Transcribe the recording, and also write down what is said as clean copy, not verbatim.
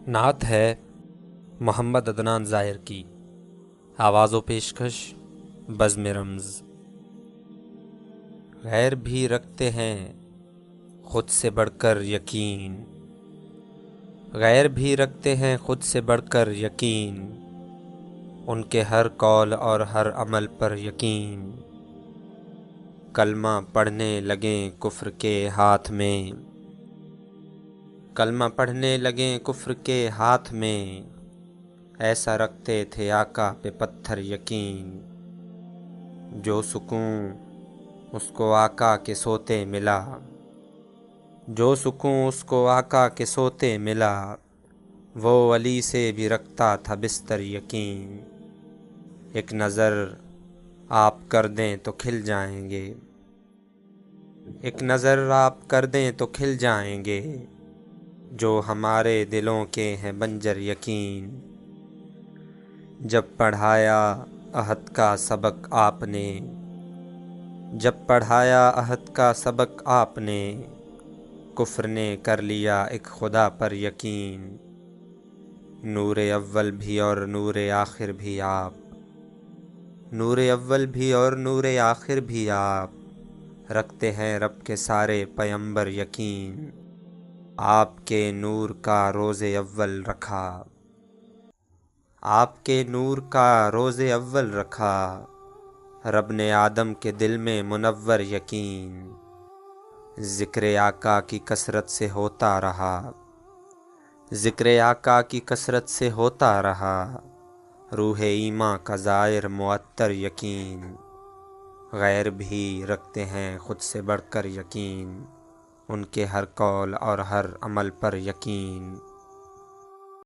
نعت ہے محمد عدنان ظاہر کی، آواز و پیشکش بزم رمز۔ غیر بھی رکھتے ہیں خود سے بڑھ کر یقین، غیر بھی رکھتے ہیں خود سے بڑھ کر یقین، ان کے ہر قول اور ہر عمل پر یقین۔ کلمہ پڑھنے لگیں کفر کے ہاتھ میں، کلمہ پڑھنے لگیں کفر کے ہاتھ میں، ایسا رکھتے تھے آقا پہ پتھر یقین۔ جو سکون اس کو آقا کے سوتے ملا، جو سکون اس کو آقا کے سوتے ملا، وہ علی سے بھی رکھتا تھا بستر یقین۔ ایک نظر آپ کر دیں تو کھل جائیں گے، ایک نظر آپ کر دیں تو کھل جائیں گے، جو ہمارے دلوں کے ہیں بنجر یقین۔ جب پڑھایا عہد کا سبق آپ نے، جب پڑھایا عہد کا سبق آپ نے، کفر نے کر لیا ایک خدا پر یقین۔ نور اول بھی اور نور آخر بھی آپ، نور اول بھی اور نور آخر بھی آپ، رکھتے ہیں رب کے سارے پیمبر یقین۔ آپ کے نور کا روز اول رکھا، آپ کے نور کا روز اول رکھا، رب نے آدم کے دل میں منور یقین۔ ذکر آقا کی کثرت سے ہوتا رہا، ذکر آقا کی کثرت سے ہوتا رہا، روح ایمان کا ظاہر معطر یقین۔ غیر بھی رکھتے ہیں خود سے بڑھ کر یقین، ان کے ہر قول اور ہر عمل پر یقین۔